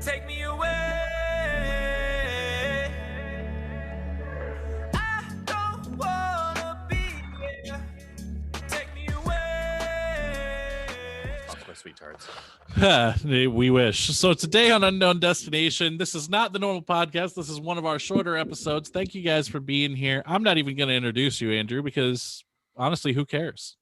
take me away. I don't wanna be here. Take me away. That's my sweet tarts. We wish. So today on Unknown Destination, this is not the normal podcast. This is one of our shorter episodes. Thank you guys for being here. I'm not even going to introduce you, Andrew, because honestly, who cares?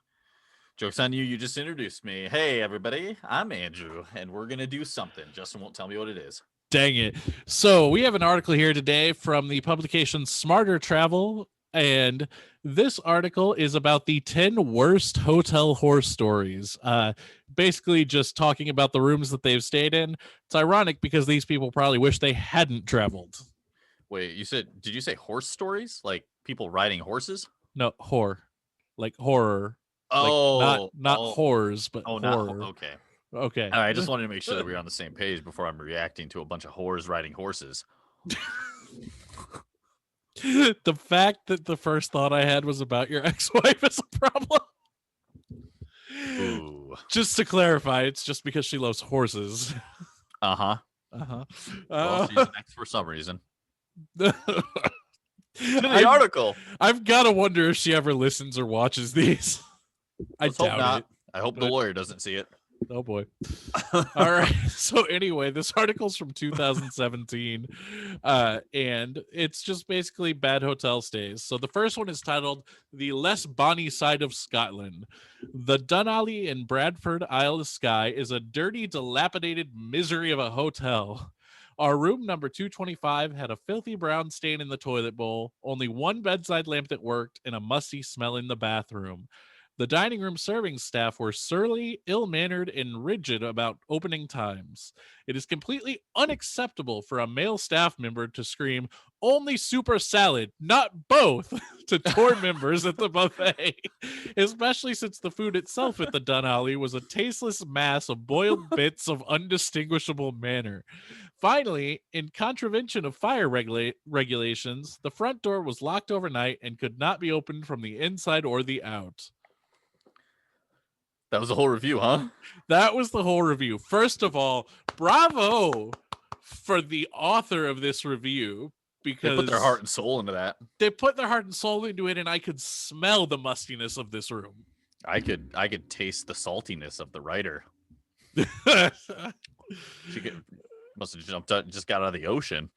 Joke's on you. You just introduced me. Hey, everybody. I'm Andrew, and we're going to do something. Justin won't tell me what it is. Dang it. So we have an article here today from the publication Smarter Travel, and this article is about the 10 worst hotel horror stories. Basically just talking about the rooms that they've stayed in. It's ironic because these people probably wish they hadn't traveled. Wait, did you say horse stories? Like people riding horses? No, horror. Like horror. Oh, like not whores, but horror. No. Okay. Okay. All right, I just wanted to make sure that we were on the same page before I'm reacting to a bunch of whores riding horses. The fact that the first thought I had was about your ex-wife is a problem. Ooh. Just to clarify, it's just because she loves horses. Uh-huh. Well, she's an ex for some reason. To the article. I've got to wonder if she ever listens or watches these. I doubt it. I hope the lawyer doesn't see it. Oh boy. All right. So anyway, this article's from 2017, and it's just basically bad hotel stays. So the first one is titled "The Less Bonny Side of Scotland." The Dunalley in Bradford, Isle of Skye, is a dirty, dilapidated misery of a hotel. Our room number 225 had a filthy brown stain in the toilet bowl, only one bedside lamp that worked, and a musty smell in the bathroom. The dining room serving staff were surly, ill-mannered, and rigid about opening times. It is completely unacceptable for a male staff member to scream, "Only super salad, not both," to tour members at the buffet, especially since the food itself at the Dunalley was a tasteless mass of boiled bits of undistinguishable manner. Finally, in contravention of fire regulations, the front door was locked overnight and could not be opened from the inside or the out. That was the whole review, huh? That was the whole review. First of all, bravo for the author of this review, because they put their heart and soul into that. They put their heart and soul into it, and I could smell the mustiness of this room. I could taste the saltiness of the writer. Must have jumped out, just got out of the ocean.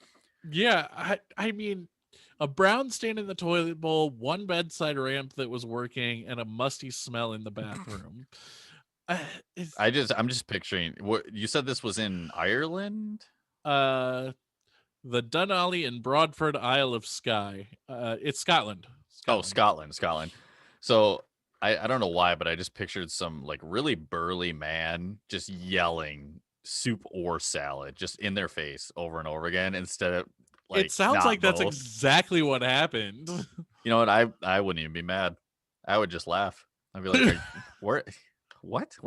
Yeah, I mean, a brown stain in the toilet bowl, one bedside lamp that was working, and a musty smell in the bathroom. I'm just picturing. What you said, this was in Ireland? The Dunalley in Bradford, Isle of Skye. It's Scotland. Oh, Scotland. So I don't know why, but I just pictured some like really burly man just yelling soup or salad just in their face over and over again instead of. It sounds like that's exactly what happened. You know what? I wouldn't even be mad. I would just laugh. I'd be like, where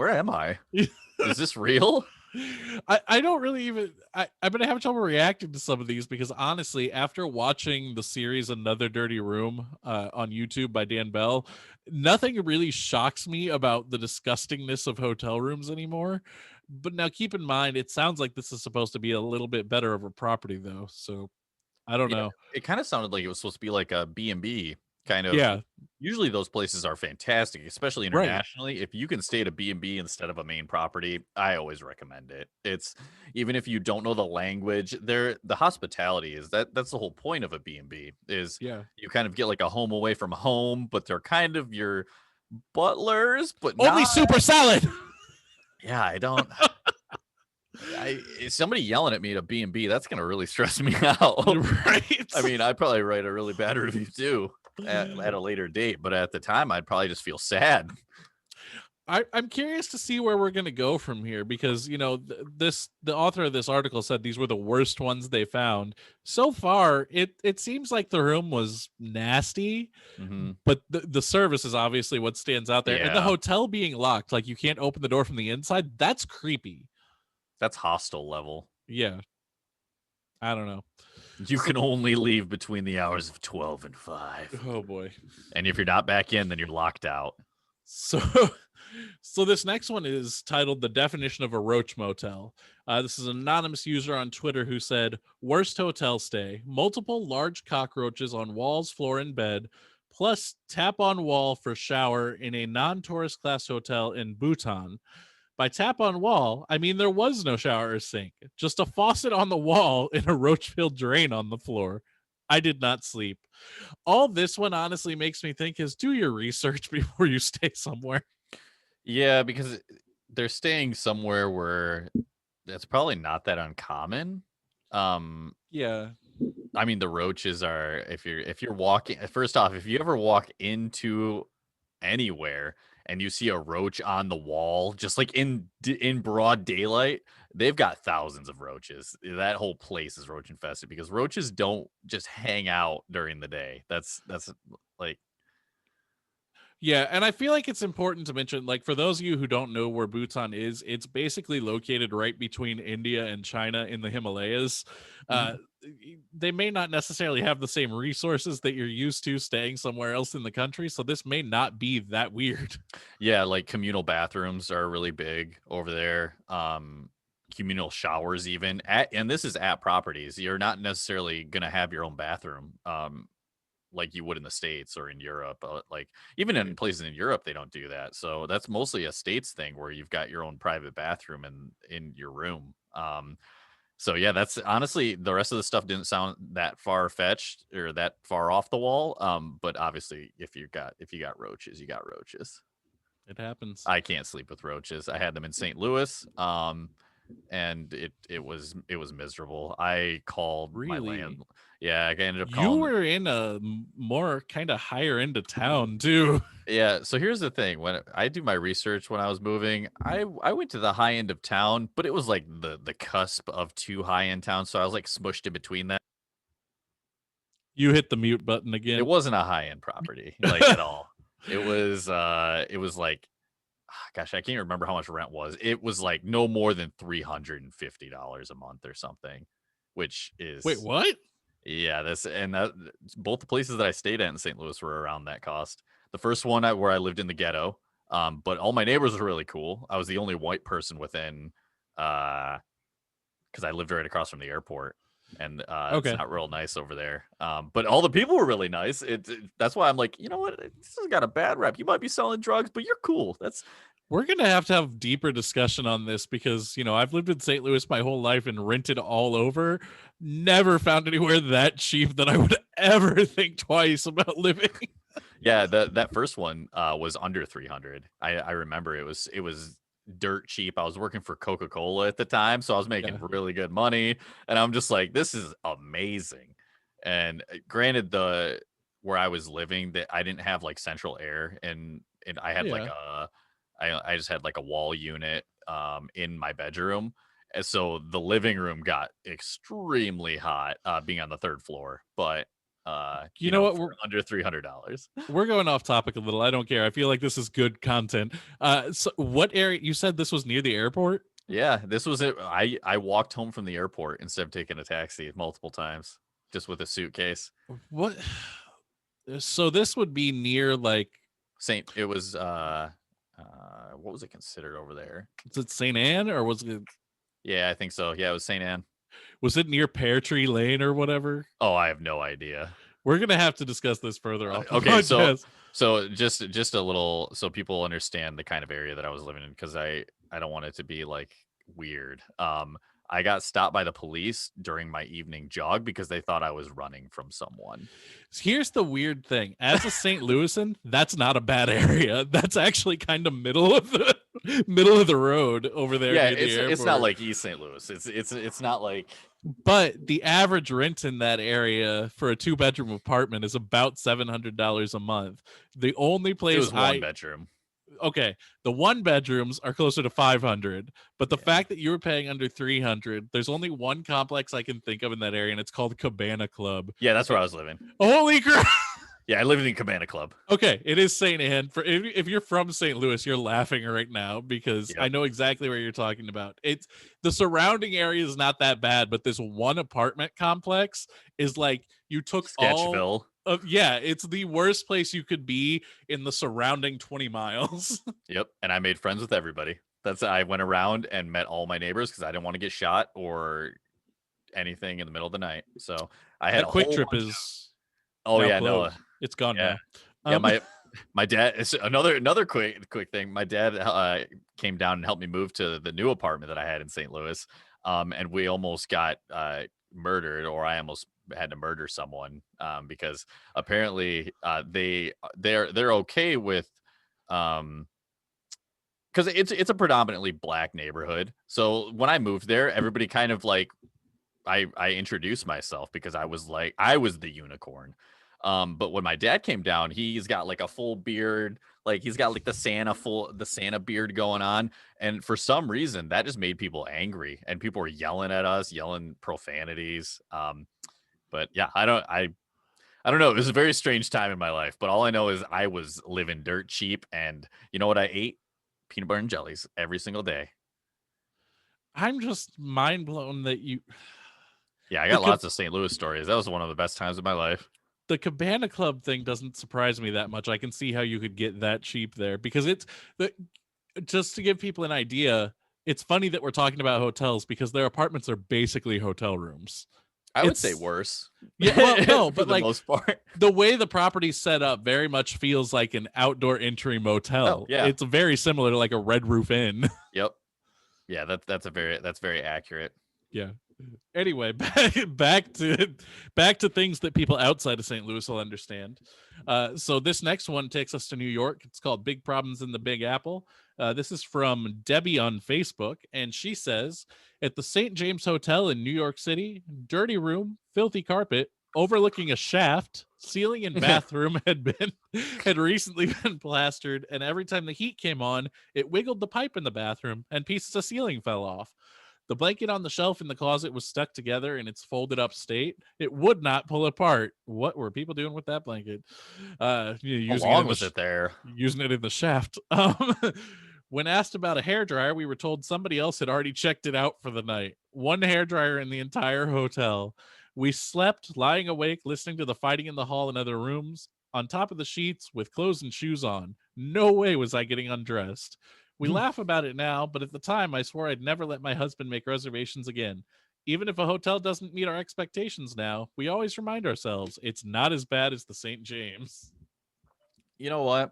am I? Is this real? I don't really even. I'm gonna have trouble reacting to some of these because honestly, after watching the series Another Dirty Room on YouTube by Dan Bell, nothing really shocks me about the disgustingness of hotel rooms anymore. But now keep in mind, it sounds like this is supposed to be a little bit better of a property though. So I don't know. It kind of sounded like it was supposed to be like a B&B kind of. Yeah. Usually those places are fantastic, especially internationally. Right. If you can stay at a B&B instead of a main property, I always recommend it. It's even if you don't know the language, the hospitality is that's the whole point of a B&B is you kind of get like a home away from home, but they're kind of your butlers, but only super salad. Yeah, I don't. Somebody yelling at me at a B&B, that's going to really stress me out. Right. I mean, I'd probably write a really bad review too at a later date, but at the time I'd probably just feel sad. I'm curious to see where we're going to go from here because, you know, the author of this article said these were the worst ones they found. So far, it seems like the room was nasty, but the service is obviously what stands out there. Yeah. And the hotel being locked, like you can't open the door from the inside, that's creepy. That's hostile level. Yeah. I don't know. You can only leave between the hours of 12 and 5. Oh, boy. And if you're not back in, then you're locked out. So So this next one is titled "The Definition of a Roach Motel." This is an anonymous user on Twitter who said, "Worst hotel stay: multiple large cockroaches on walls, floor, and bed, plus tap on wall for shower in a non-tourist class hotel in Bhutan." By tap on wall, I mean there was no shower or sink, just a faucet on the wall and a roach-filled drain on the floor. I did not sleep. All this one honestly makes me think is do your research before you stay somewhere. Yeah, because they're staying somewhere where that's probably not that uncommon. Yeah. I mean, the roaches are if you're walking. First off, if you ever walk into anywhere and you see a roach on the wall, just like in broad daylight, they've got thousands of roaches. That whole place is roach infested because roaches don't just hang out during the day. That's like Yeah, and I feel like it's important to mention, like, for those of you who don't know where Bhutan is, it's basically located right between India and China in the Himalayas. Uh, they may not necessarily have the same resources that you're used to staying somewhere else in the country, so this may not be that weird. yeah, like communal bathrooms are really big over there. Communal showers even and this is at properties. You're not necessarily gonna have your own bathroom. Like you would in the States or in Europe. Like even in Right. places in Europe, they don't do that. So that's mostly a States thing where you've got your own private bathroom in your room. So yeah, that's honestly the rest of the stuff didn't sound that far fetched or that far off the wall. But obviously, if you got roaches, you got roaches. It happens. I can't sleep with roaches. I had them in St. Louis. And it was miserable. I called my Really? land. Yeah, I ended up You calling. were in a more kind of higher end of town, too. Yeah, so here's the thing. When I do my research when I was moving, I went to the high end of town, but it was like the cusp of two high end towns, so I was like smushed in between that. You hit the mute button It again. wasn't a high end property like at all. It was like gosh, I can't remember how much rent was. It was like no more than $350 a month or something, which Wait, is what? yeah, that both the places that I stayed at in St. Louis were around that cost. The first one where I lived in the ghetto, but all my neighbors were really cool. I was the only white person within, because I lived right across from the airport, and it's Okay. not real nice over there. But all the people were really nice. That's why I'm like, you know what, this has got a bad rep. You might be selling drugs, but you're cool. We're going to have deeper discussion on this because, I've lived in St. Louis my whole life and rented all over. Never found anywhere that cheap that I would ever think twice about living. Yeah, that first one was under 300. I remember it was dirt cheap. I was working for Coca-Cola at the time, so I was making Yeah. really good money, and I'm just like, this is amazing. And granted, the where I was living, that I didn't have like central air, and I had like Yeah. I just had like a wall unit in my bedroom. And so the living room got extremely hot being on the third floor, but You know what? for under $300. We're going off topic a little. I don't care. I feel like this is good content. So what area? You said this was near the airport? Yeah, this was it. I walked home from the airport instead of taking a taxi multiple times just with a suitcase. What? So this would be near like, It was what was it considered over there? is it St. Anne or Yeah, I think so. Yeah, it was St. Anne. was it near Pear Tree Lane or whatever? Oh, I have no idea. We're going to have to discuss this further off. The Okay, podcast. so just a little so people understand the kind of area that I was living in because I don't want it to be like weird. I got stopped by the police during my evening jog because they thought I was running from someone. Here's the weird thing. As a St. Louisan, that's not a bad area. That's actually kind of middle of the road over there. Yeah, near the it's not airport. like East St. Louis. It's not like But the average rent in that area for a 2-bedroom apartment is about $700 a month. The only it place was one bedroom. okay, the 1-bedrooms are closer to 500, but the Yeah. fact that you were paying under 300, there's only one complex I can think of in that area, and it's called Cabana Club. Yeah, that's where I was living. Holy crap! Yeah, I lived in Cabana Club. Okay, it is St. Anne. For if you're from St. Louis, you're laughing right now because I Yep. know exactly where you're talking about. It's the surrounding area is not that bad, but this one apartment complex is like you took all Sketchville. Yeah, it's the worst place you could be in the surrounding 20 miles. Yep, and I made friends with everybody. I went around and met all my neighbors because I didn't want to get shot or anything in the middle of the night. So I had That a Quick whole Trip bunch of. is Oh now yeah, no, closed. It's gone yeah, now. yeah. Um, My dad. It's another quick thing. My dad came down and helped me move to the new apartment that I had in St. Louis. And we almost got murdered, or I almost had to murder someone because apparently they're okay with because it's a predominantly black neighborhood. So when I moved there, everybody kind of like I introduced myself because I was the unicorn. But when my dad came down, he's got like a full beard, like he's got like the Santa beard going on, and for some reason that just made people angry, and people were yelling at us, yelling profanities. But yeah, I don't know. It was a very strange time in my life, but all I know is I was living dirt cheap, and you know what I ate? Peanut butter and jellies every single day. I'm just mind blown that Yeah, I the got lots of St. Louis stories. That was one of the best times of my life. the Cabana Club thing doesn't surprise me that much. I can see how you could get that cheap there because it's the just to give people an idea. It's funny that we're talking about hotels because their apartments are basically hotel rooms. I would say It's worse. Yeah, well, no, For but the like most part. the way the property's set up very much feels like an outdoor entry Oh, motel. yeah. It's very similar to like a Red Roof Inn. Yep. Yeah, that's very accurate. Yeah. Anyway, back to things that people outside of St. Louis will understand. So this next one takes us to New York. It's called Big Problems in the Big Apple. This is from Debbie on Facebook, and she says, at the St. James Hotel in New York City, dirty room, filthy carpet, overlooking a shaft, ceiling and bathroom had recently been plastered, and every time the heat came on, it wiggled the pipe in the bathroom, and pieces of ceiling fell off. The blanket on the shelf in the closet was stuck together in its folded up state. It would not pull apart. What were people doing with that blanket? How Using it long in was it there? using it in the shaft. When asked about a hairdryer, we were told somebody else had already checked it out for the night. One hairdryer in the entire hotel. We slept, lying awake, listening to the fighting in the hall and other rooms, on top of the sheets with clothes and shoes on. No way was I getting undressed. We laugh about it now, but at the time, I swore I'd never let my husband make reservations again. Even if a hotel doesn't meet our expectations now, we always remind ourselves it's not as bad as the St. James. You know what?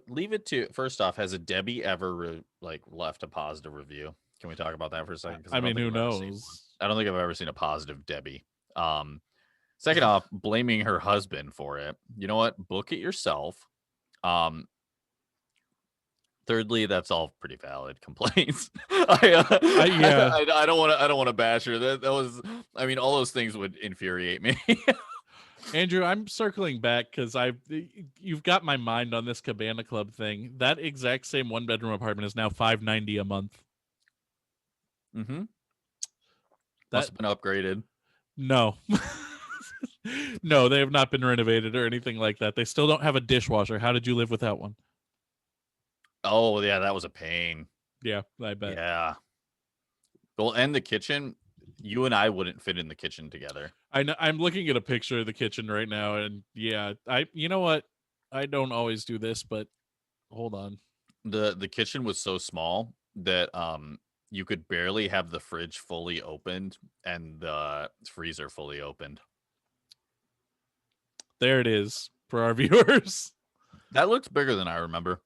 Leave it to first off, has a Debbie ever left a positive review? Can we talk about that for a second? Because I I don't mean, think who I've ever seen one. knows? I don't think I've ever seen a positive Debbie. Second off, blaming her husband for it. You know what? Book it yourself. Um, Thirdly, that's all pretty valid complaints. Yeah. I don't want to bash her. That was, I mean, all those things would infuriate me. Andrew, I'm circling back because you've got my mind on this Cabana Club thing. That exact same one bedroom apartment is now $590 a month. Mm-hmm. That Must have been upgraded. No. No, they have not been renovated or anything like that. They still don't have a dishwasher. How did you live without one? Oh yeah, that was a pain. Yeah, I bet. Yeah. Well, and the kitchen, you and I wouldn't fit in the kitchen together. I know, I'm looking at a picture of the kitchen right now, and yeah, you know what? I don't always do this, but hold on. The kitchen was so small that you could barely have the fridge fully opened and the freezer fully opened. There it is for our viewers. That looks bigger than I remember.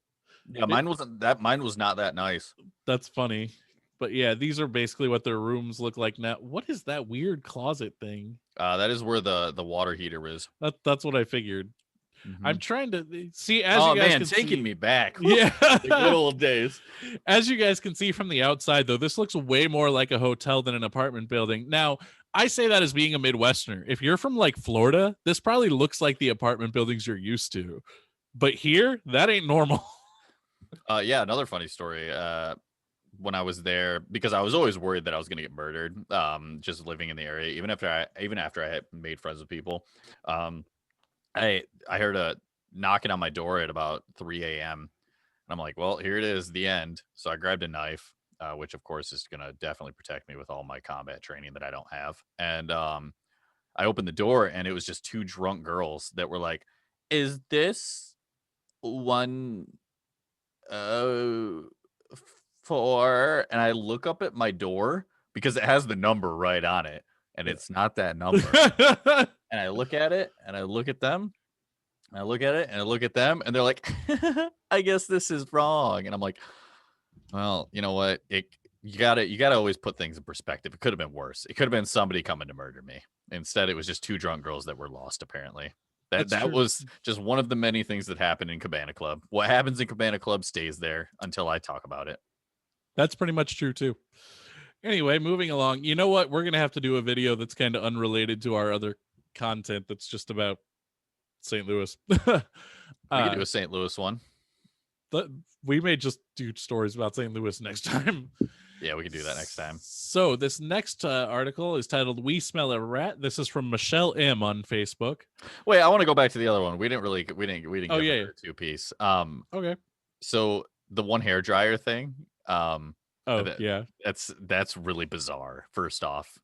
Yeah, mine was not that nice. That's funny. But yeah, these are basically what their rooms look like now. What is that weird closet thing? That is where the water heater is. That's what I figured. Mhm. I'm trying to see as Oh you guys man, can taking see, me back. Yeah. The good old days. As you guys can see from the outside, though, this looks way more like a hotel than an apartment building. Now, I say that as being a Midwesterner. If you're from like Florida, this probably looks like the apartment buildings you're used to. But here, that ain't normal. Yeah, another funny story. When I was there, because I was always worried that I was going to get murdered. Just living in the area, even after I had made friends with people. I heard a knocking on my door at about 3 a.m. And I'm like, well, here it is, the end. So I grabbed a knife, which of course is going to definitely protect me with all my combat training that I don't have. And I opened the door and it was just two drunk girls that were like, "Is this one uh for?" And I look up at my door because it has the number right on it, and Yeah. it's not that number. And I look at it, and I look at them, and I look at it, and I look at them, and they're like, "I guess this is wrong." And I'm like, "Well, you know what? You gotta always put things in perspective. It could have been worse. It could have been somebody coming to murder me. Instead, it was just two drunk girls that were lost. Apparently, That's that true. was just one of the many things that happened in Cabana Club. What happens in Cabana Club stays there until I talk about it. That's pretty much true too. Anyway, moving along. You know what? We're gonna have to do a video that's kind of unrelated to our other content. That's just about St. Louis. We could do a St. Louis one. We may just do stories about St. Louis next time. Yeah, we can do that next time. So this next article is titled "We Smell a Rat." This is from Michelle M on Facebook. Wait, I want to go back to the other one. We didn't Oh, give yeah, her a two piece. Okay. So the one hair dryer thing, Oh, yeah. that's really bizarre. First off,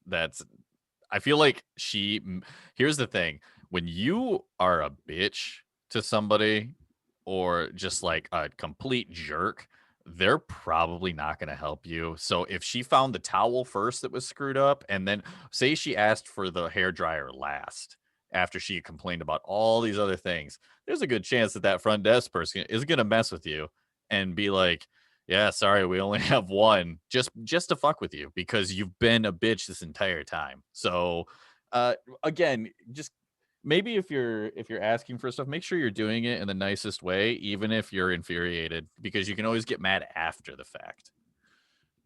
I feel like here's the thing. When you are a bitch to somebody or just like a complete jerk, they're probably not going to help you. So if she found the towel first that was screwed up, and then say she asked for the hair dryer last after she complained about all these other things, there's a good chance that front desk person is going to mess with you and be like, "Yeah, sorry, we only have one," just to fuck with you because you've been a bitch this entire time. So again, just maybe if you're asking for stuff, make sure you're doing it in the nicest way, even if you're infuriated, because you can always get mad after the fact.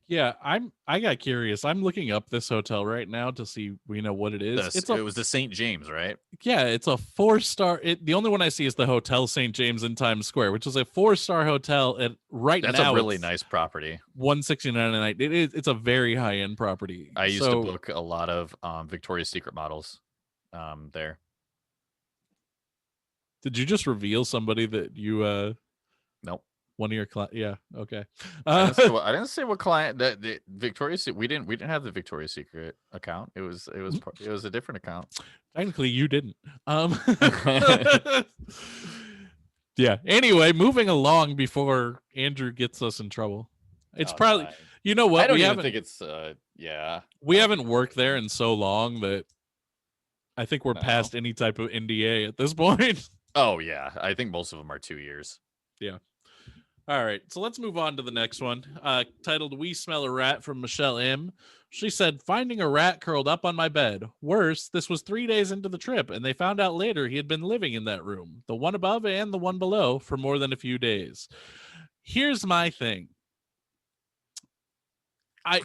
Yeah, I got curious. I'm looking up this hotel right now to see what it is. It was the St. James, right? Yeah, it's a 4-star. The only one I see is the Hotel St. James in Times Square, which is a 4-star hotel. And That's now a really it's nice property. $169 a night. It's a very high end property. I used to book a lot of Victoria's Secret models there. Did you just reveal somebody that you Nope. one of your clients? Yeah, okay. I didn't say what client that the Victoria's we didn't have the Victoria's Secret account. It was a different account. Technically you didn't. Yeah. Anyway, moving along before Andrew gets us in trouble. It's probably fine. You know what? I don't even think it's yeah. We haven't worked there in so long that I think we're past any type of NDA at this point. Oh yeah, I think most of them are 2 years. Yeah. All right, so let's move on to the next one, titled "We Smell a Rat" from Michelle M. She said, "Finding a rat curled up on my bed. Worse, this was 3 days into the trip, and they found out later he had been living in that room, the one above and the one below, for more than a few days." Here's my thing.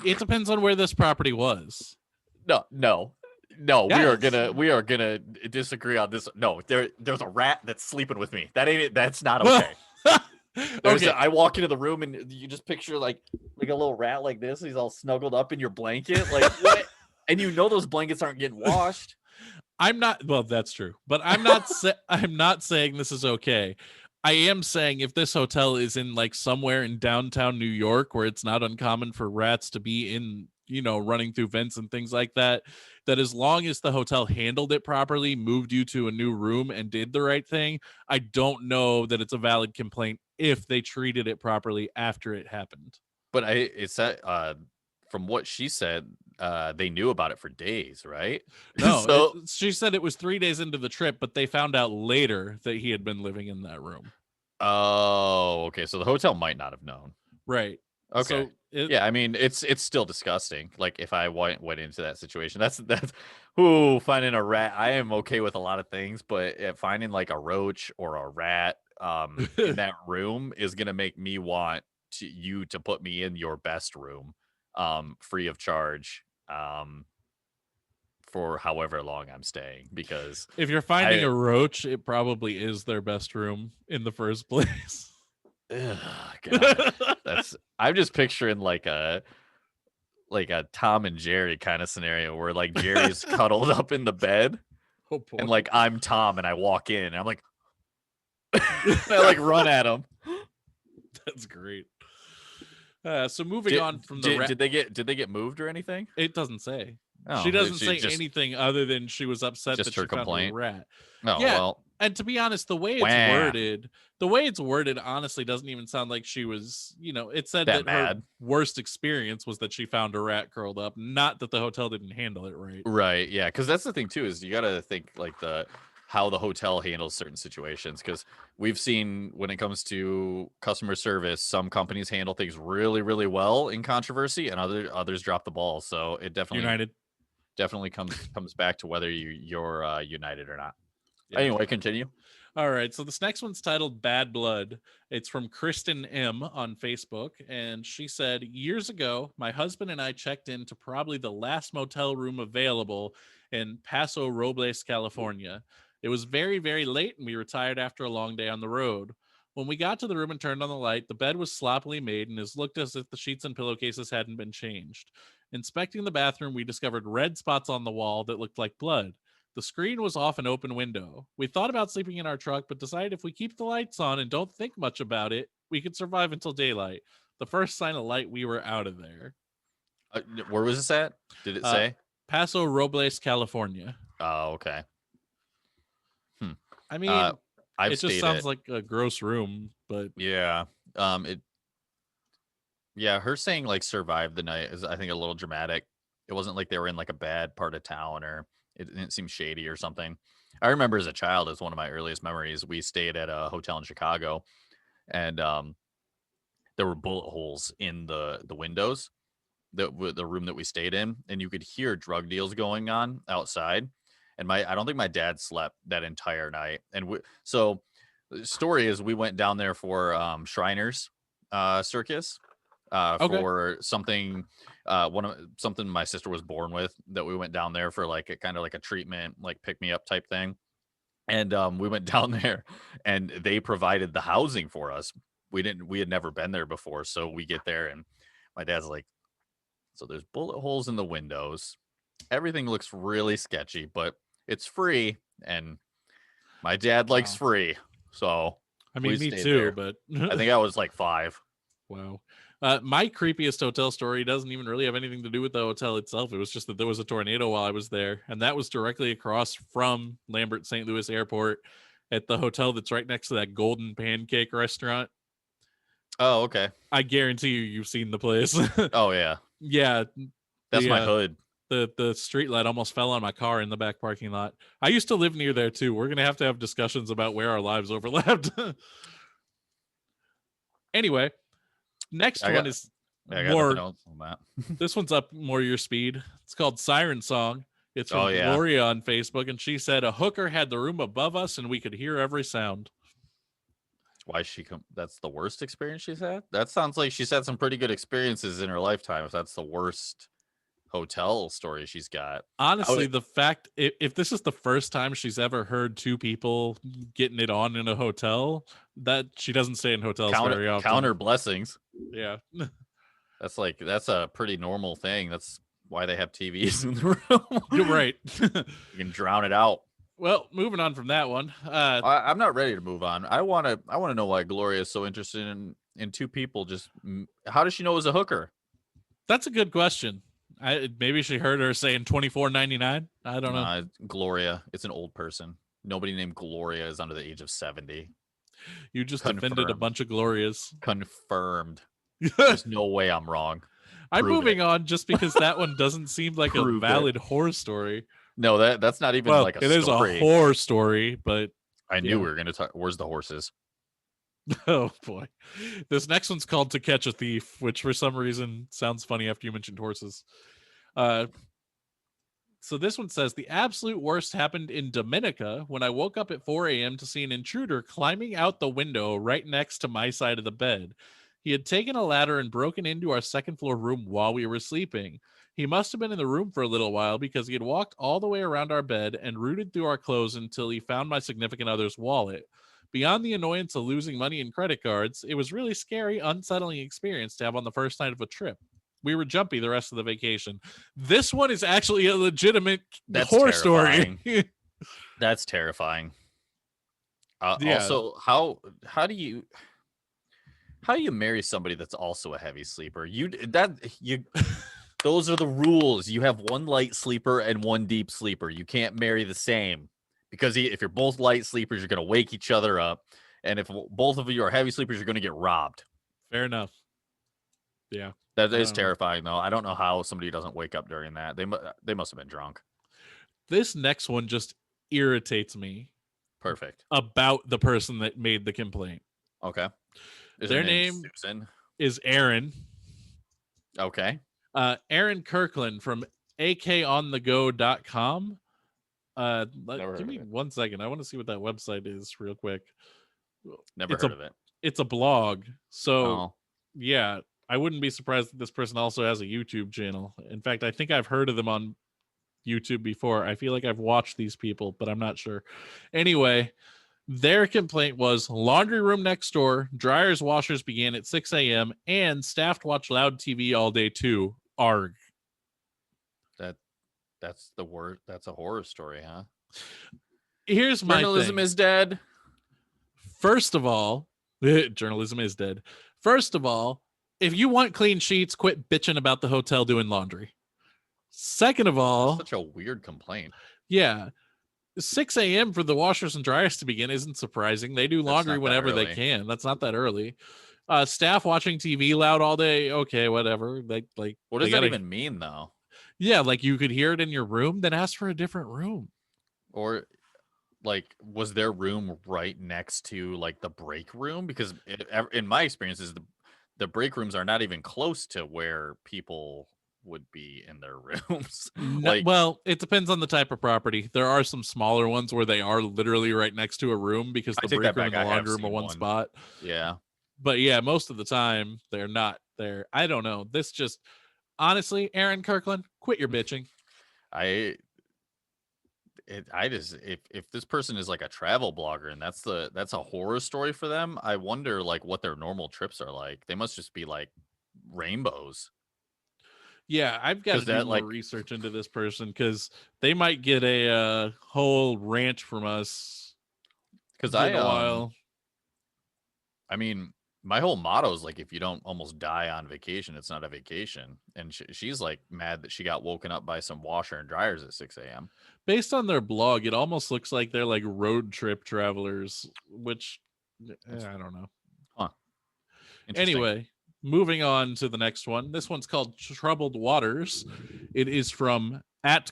It depends on where this property was. No. Yes. We are gonna disagree on this. No, there's a rat that's sleeping with me. That ain't it. That's not okay. Okay. I walk into the room and you just picture like a little rat like this. He's all snuggled up in your blanket, like what? And those blankets aren't getting washed. Well, that's true, but I'm not saying this is okay. I am saying if this hotel is in like somewhere in downtown New York where it's not uncommon for rats to be in, running through vents and things like that, that as long as the hotel handled it properly, moved you to a new room and did the right thing, I don't know that it's a valid complaint if they treated it properly after it happened. But it said, from what she said, they knew about it for days, right? No, she said it was 3 days into the trip, but they found out later that he had been living in that room. Oh, okay. So the hotel might not have known. Right. Okay. So yeah, I mean, it's still disgusting. Like if I went into that situation, that's finding a rat. I am okay with a lot of things, but finding like a roach or a rat in that room is gonna make me want you to put me in your best room, free of charge, for however long I'm staying. Because if you're finding a roach, it probably is their best room in the first place. Ugh, God, I'm just picturing like a Tom and Jerry kind of scenario where like Jerry's cuddled up in the bed, and like I'm Tom and I walk in and I'm like, I like run at him. That's great. So moving on from the did they get moved or anything? It doesn't say. She doesn't she say just anything other than she was upset just that her she found a complaint. rat. Oh Yeah, well, and to be honest, the way it's worded honestly doesn't even sound like she was, it said that that her bad. worst experience was that she found a rat curled up, not that the hotel didn't handle it right. Right. Yeah. Because that's the thing too is you got to think like how the hotel handles certain situations. Because we've seen when it comes to customer service, some companies handle things really, really well in controversy, and others drop the ball. So it United. definitely comes back to whether you're united or not. Yeah. Anyway, continue. All right, so this next one's titled Bad Blood. It's from Kristen M on Facebook, and she said, years ago, my husband and I checked into probably the last motel room available in Paso Robles, California. It was very, very late, and we were tired after a long day on the road. When we got to the room and turned on the light, the bed was sloppily made and it looked as if the sheets and pillowcases hadn't been changed. Inspecting the bathroom, we discovered red spots on the wall that looked like blood. The screen was off an open window. We thought about sleeping in our truck, but decided if we keep the lights on and don't think much about it, we could survive until daylight. The first sign of light, we were out of there. Where was this at? Did it say? Paso Robles, California. Oh, okay. I mean, I've it just sounds like a gross room, but yeah. Her saying like survived the night is I think a little dramatic. It wasn't like they were in like a bad part of town or it didn't seem shady or something. I remember as a child, as one of my earliest memories, we stayed at a hotel in Chicago, and there were bullet holes in the windows, the room that we stayed in, and you could hear drug deals going on outside. And I don't think my dad slept that entire night. And so the story is we went down there for Shriners Circus. For something something my sister was born with, that we went down there for like a kind of like a treatment, like pick me up type thing. And we went down there and they provided the housing for us. We had never been there before. So we get there and my dad's like, so there's bullet holes in the windows. Everything looks really sketchy, but it's free. And my dad likes free. So I mean, me stayed too, there. but I think I was like 5. Wow. My creepiest hotel story doesn't even really have anything to do with the hotel itself. It was just that there was a tornado while I was there, and that was directly across from Lambert St. Louis Airport at the hotel that's right next to that Golden Pancake restaurant. Oh, okay. I guarantee you've seen the place. Oh, yeah. Yeah. That's my hood. The street light almost fell on my car in the back parking lot. I used to live near there too. We're going to have discussions about where our lives overlapped. Anyway, next one is more. This one's up more your speed. It's called Siren Song. It's from Gloria on Facebook, and she said a hooker had the room above us, and we could hear every sound. Why that's the worst experience she's had? That sounds like she's had some pretty good experiences in her lifetime. If that's the worst hotel story she's got, honestly, the fact if this is the first time she's ever heard two people getting it on in a hotel, that she doesn't stay in hotels very often. Counter blessings. Yeah. That's a pretty normal thing. That's why they have TVs in the room. You're right. You can drown it out. Well, moving on from that one. I'm not ready to move on. I want to know why Gloria is so interested in two people. Just how does she know it was a hooker? That's a good question. Maybe she heard her saying $24.99. I don't know. Gloria, it's an old person. Nobody named Gloria is under the age of 70. You just offended a bunch of Glorias. Confirmed. There's no way I'm wrong. I'm moving on just because that one doesn't seem like a valid horror story. No, that's not even like a story. It is a horror story, but I knew we were going to talk. Where's the horses? Oh boy. This next one's called To Catch a Thief, which for some reason sounds funny after you mentioned horses. So this one says, the absolute worst happened in Dominica when I woke up at 4 a.m. to see an intruder climbing out the window right next to my side of the bed. He had taken a ladder and broken into our second floor room while we were sleeping. He must have been in the room for a little while because he had walked all the way around our bed and rooted through our clothes until he found my significant other's wallet. Beyond the annoyance of losing money and credit cards, it was really scary, unsettling experience to have on the first night of a trip. We were jumpy the rest of the vacation. This one is actually a legitimate horror story. That's terrifying. Also, how do you marry somebody that's also a heavy sleeper? Those are the rules. You have one light sleeper and one deep sleeper. You can't marry the same because if you're both light sleepers, you're going to wake each other up. And if both of you are heavy sleepers, you're going to get robbed. Fair enough. Yeah. That is terrifying, though. I don't know how somebody doesn't wake up during that. They must have been drunk. This next one just irritates me. Perfect. About the person that made the complaint. Okay. Their name Susan? Is Aaron. Okay. Aaron Kirkland from akonthego.com. Give me 1 second. I want to see what that website is real quick. Never heard of it. It's a blog. So, yeah, I wouldn't be surprised that this person also has a YouTube channel. In fact, I think I've heard of them on YouTube before. I feel like I've watched these people, but I'm not sure. Anyway, their complaint was laundry room next door, dryers, washers began at 6 a.m., and staff watch loud TV all day too. Arg. That's the word. That's a horror story, huh? Here's my journalism thing. Is dead. First of all, journalism is dead. First of all, if you want clean sheets, quit bitching about the hotel doing laundry. Second of all, that's such a weird complaint. Yeah. 6 a.m. for the washers and dryers to begin isn't surprising. They do laundry whenever they can. That's not that early. Staff watching TV loud all day. Okay, whatever. What does that even mean, though? Yeah, like you could hear it in your room, then ask for a different room. Or like, was their room right next to like the break room? Because in my experiences, the break rooms are not even close to where people would be in their rooms. Well, it depends on the type of property. There are some smaller ones where they are literally right next to a room because the break room and the laundry room are one spot. Yeah. But yeah, most of the time they're not there. I don't know. This just honestly, Aaron Kirkland, quit your bitching. If this person is like a travel blogger and that's a horror story for them, I wonder like what their normal trips are like. They must just be like rainbows. Yeah, I've got to do more research into this person because they might get a whole rant from us. Because I mean, my whole motto is like, if you don't almost die on vacation, it's not a vacation. And she's like mad that she got woken up by some washer and dryers at 6 a.m. Based on their blog, it almost looks like they're like road trip travelers, which I don't know. Huh. Anyway, moving on to the next one. This one's called Troubled Waters. It is from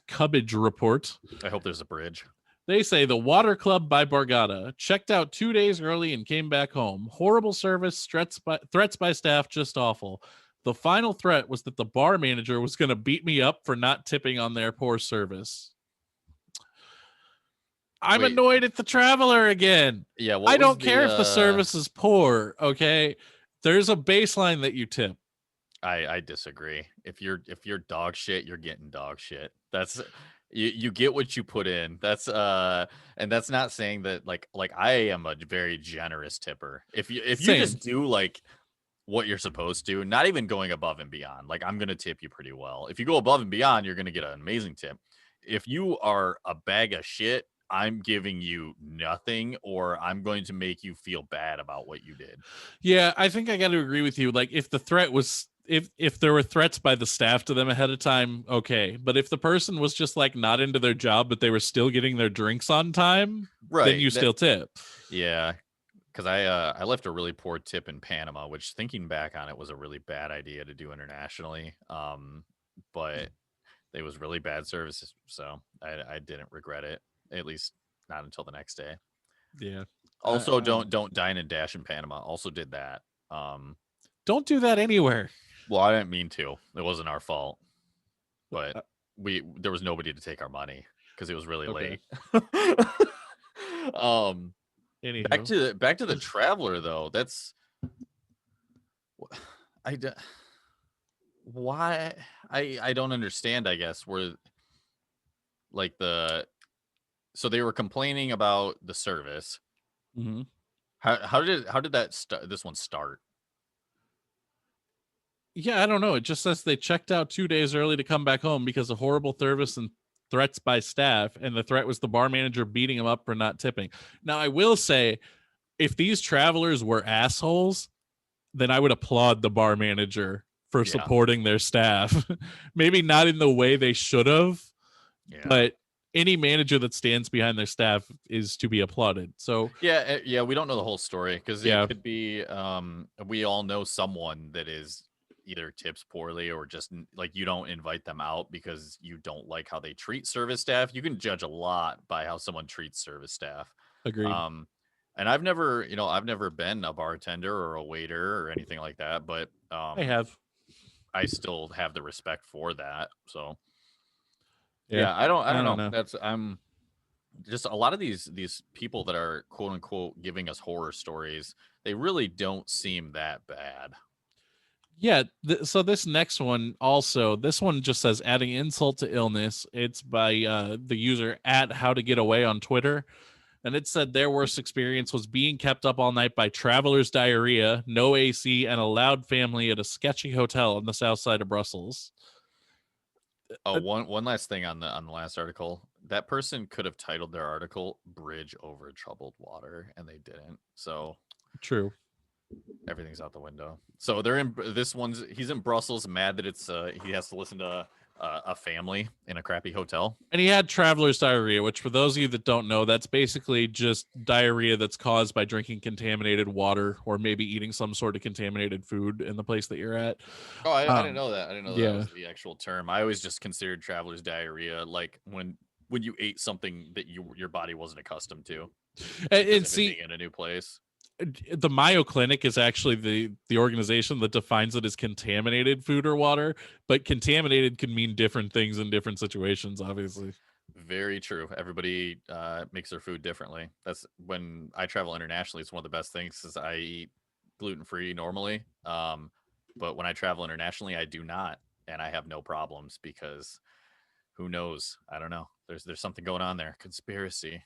@Cubbage Report. I hope there's a bridge. They say the Water Club by Borgata checked out 2 days early and came back home. Horrible service, threats by staff, just awful. The final threat was that the bar manager was going to beat me up for not tipping on their poor service. I'm annoyed at the traveler again. Yeah, I don't care if the service is poor, okay? There's a baseline that you tip. I disagree. If you're dog shit, you're getting dog shit. That's you get what you put in. That's and that's not saying that like I am a very generous tipper. If you just do like what you're supposed to, not even going above and beyond, like I'm gonna tip you pretty well. If you go above and beyond, you're gonna get an amazing tip. If you are a bag of shit, I'm giving you nothing, or I'm going to make you feel bad about what you did. Yeah, I think I got to agree with you. Like if the threat was if there were threats by the staff to them ahead of time, okay. But if the person was just like not into their job, but they were still getting their drinks on time, right, then you still tip. Yeah, because I left a really poor tip in Panama, which thinking back on it was a really bad idea to do internationally. But it was really bad service, so I didn't regret it. At least not until the next day. Yeah. Also, don't dine and dash in Panama. Also did that. Don't do that anywhere. Well, I didn't mean to. It wasn't our fault. But there was nobody to take our money because it was really late. Anywho. Back to the traveler though. That's why I don't understand, I guess, where like so they were complaining about the service. Mm-hmm. How did this one start? Yeah, I don't know. It just says they checked out 2 days early to come back home because of horrible service and threats by staff, and the threat was the bar manager beating them up for not tipping. Now, I will say, if these travelers were assholes, then I would applaud the bar manager for Yeah. supporting their staff. Maybe not in the way they should have, Yeah. but any manager that stands behind their staff is to be applauded. So Yeah, we don't know the whole story because Yeah. it could be we all know someone that is either tips poorly or just like you don't invite them out because you don't like how they treat service staff. You can judge a lot by how someone treats service staff. agreed. And I've never been a bartender or a waiter or anything like that, but I have. I still have the respect for that. So Yeah. I don't know. know. That's I'm just a lot of these people that are quote unquote giving us horror stories, they really don't seem that bad. Yeah, so this next one also, this one just says adding insult to illness. It's by the user at How to Get Away on Twitter. And it said their worst experience was being kept up all night by traveler's diarrhea, no AC, and a loud family at a sketchy hotel on the south side of Brussels. Oh, one last thing on the last article. That person could have titled their article "Bridge Over Troubled Water," and they didn't. So True. everything's out the window. So they're in he's in Brussels, mad that it's he has to listen to a family in a crappy hotel. And he had traveler's diarrhea, which for those of you that don't know, that's basically just diarrhea that's caused by drinking contaminated water or maybe eating some sort of contaminated food in the place that you're at. Oh, I didn't know that. I didn't know yeah. that was the actual term. I always just considered traveler's diarrhea like when you ate something that your body wasn't accustomed to. And see, being in a new place. The Mayo Clinic is actually the organization that defines it as contaminated food or water, but contaminated can mean different things in different situations, obviously. Very true. Everybody makes their food differently. That's when I travel internationally. It's one of the best things is I eat gluten-free normally. But when I travel internationally, I do not. And I have no problems because who knows? I don't know. There's something going on there. Conspiracy.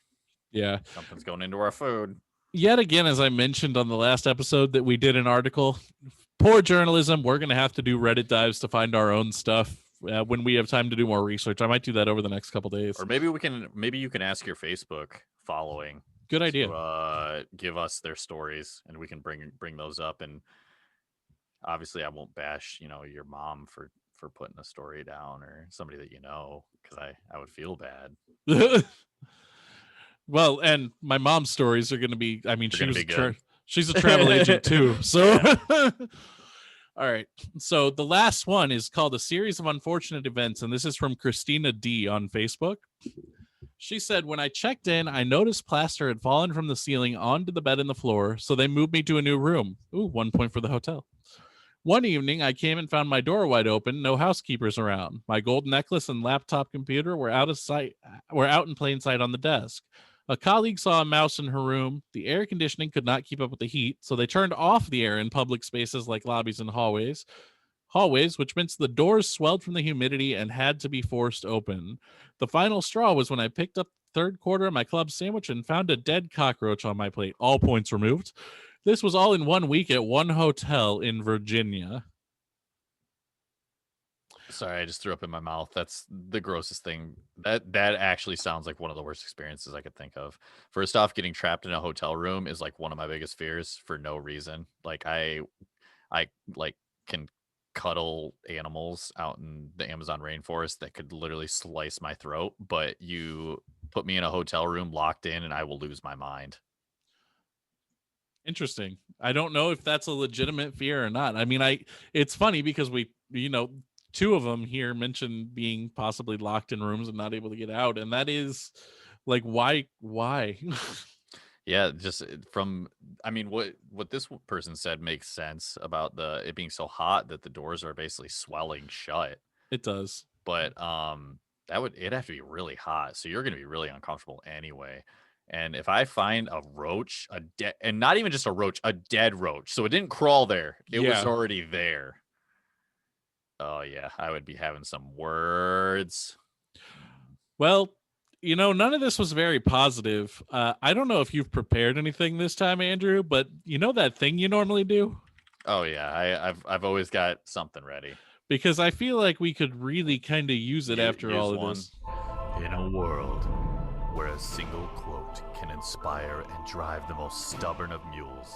Yeah. Something's going into our food. Yet again, as I mentioned on the last episode that we did an article, poor journalism. We're going to have to do Reddit dives to find our own stuff when we have time to do more research. I might do that over the next couple days. Or maybe you can ask your Facebook following. Good idea. To, give us their stories and we can bring those up. And obviously I won't bash, your mom for putting a story down or somebody that because I would feel bad. Well, and my mom's stories are going to be, I mean, she's a travel agent too. So, all right. So the last one is called A Series of Unfortunate Events. And this is from Christina D on Facebook. She said, when I checked in, I noticed plaster had fallen from the ceiling onto the bed and the floor. So they moved me to a new room. Ooh, 1 point for the hotel. One evening, I came and found my door wide open, no housekeepers around. My gold necklace and laptop computer were out in plain sight on the desk. A colleague saw a mouse in her room. The air conditioning could not keep up with the heat, so they turned off the air in public spaces like lobbies and hallways, which meant the doors swelled from the humidity and had to be forced open. The final straw was when I picked up the third quarter of my club sandwich and found a dead cockroach on my plate. All points removed. This was all in 1 week at one hotel in Virginia. Sorry, I just threw up in my mouth. That's the grossest thing. That actually sounds like one of the worst experiences I could think of. First off, getting trapped in a hotel room is like one of my biggest fears for no reason. Like I like can cuddle animals out in the Amazon rainforest that could literally slice my throat, but you put me in a hotel room locked in and I will lose my mind. Interesting. I don't know if that's a legitimate fear or not. I mean, it's funny because we, two of them here mentioned being possibly locked in rooms and not able to get out. And that is like, why? Yeah, just what this person said makes sense about it being so hot that the doors are basically swelling shut. It does. But it'd have to be really hot. So you're going to be really uncomfortable anyway. And if I find a roach, and not even just a roach, a dead roach. So it didn't crawl there. It was already there. Oh, yeah. I would be having some words. Well, none of this was very positive. I don't know if you've prepared anything this time, Andrew, but that thing you normally do? Oh, yeah. I've always got something ready. Because I feel like we could really kind of use it after all of this. In a world where a single quote can inspire and drive the most stubborn of mules,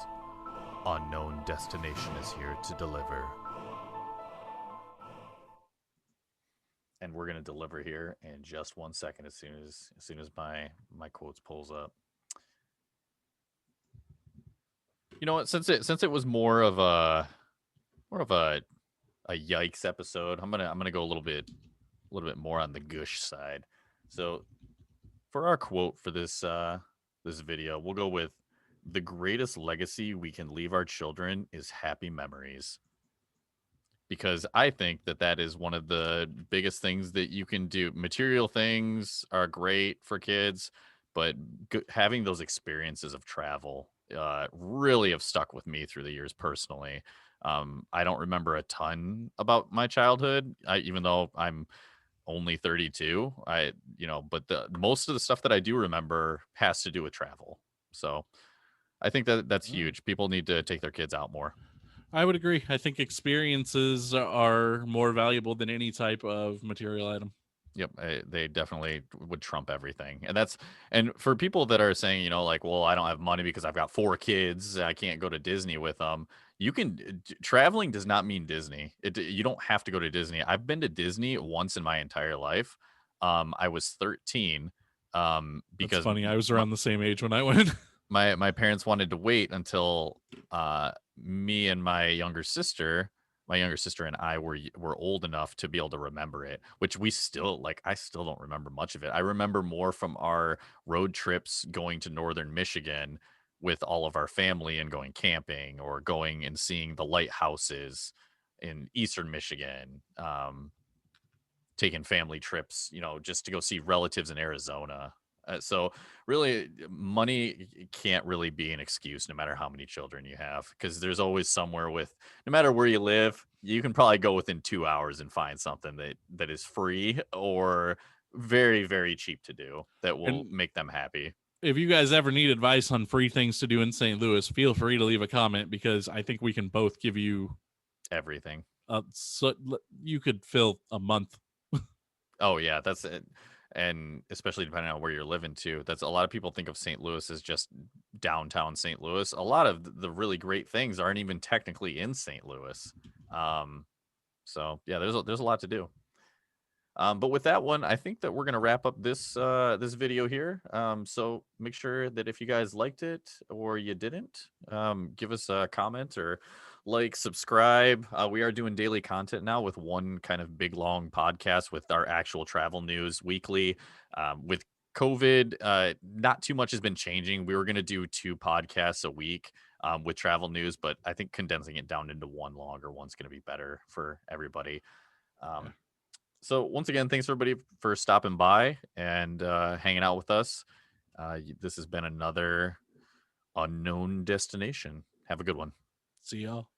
Unknown Destination is here to deliver and we're gonna deliver here in just 1 second as soon as my quotes pulls up. You know what? Since it was more of a yikes episode, I'm gonna go a little bit more on the gush side. So for our quote for this video, we'll go with the greatest legacy we can leave our children is happy memories. Because I think that is one of the biggest things that you can do. Material things are great for kids, but having those experiences of travel really have stuck with me through the years personally. I don't remember a ton about my childhood, even though I'm only 32. But the most of the stuff that I do remember has to do with travel. So I think that's huge. People need to take their kids out more. I would agree. I think experiences are more valuable than any type of material item. Yep, they definitely would trump everything. And for people that are saying, like, well, I don't have money because I've got 4 kids, I can't go to Disney with them. You can traveling does not mean Disney. You don't have to go to Disney. I've been to Disney once in my entire life. I was 13. That's Because funny. I was around the same age when I went. my parents wanted to wait until me and my younger sister and I were old enough to be able to remember it, which we still I still don't remember much of it. I remember more from our road trips going to northern Michigan with all of our family and going camping or going and seeing the lighthouses in eastern Michigan, taking family trips, just to go see relatives in Arizona. So really, money can't really be an excuse no matter how many children you have, because there's always somewhere no matter where you live, you can probably go within 2 hours and find something that is free or very, very cheap to do that will And make them happy. if you guys ever need advice on free things to do in St. Louis, feel free to leave a comment, because I think we can both give you Everything. so you could fill a month. Oh yeah, that's it. And especially depending on where you're living too. That's a lot of people think of St. Louis as just downtown St. Louis. A lot of the really great things aren't even technically in St. Louis. So yeah, there's a lot to do. But with that one, I think that we're gonna wrap up this video here. So make sure that if you guys liked it or you didn't, give us a comment or subscribe. We are doing daily content now with one kind of big long podcast with our actual travel news weekly. With COVID, not too much has been changing. We were gonna do 2 podcasts a week with travel news, but I think condensing it down into one longer one's gonna be better for everybody. So once again, thanks everybody for stopping by and hanging out with us. This has been another unknown destination. Have a good one. See y'all.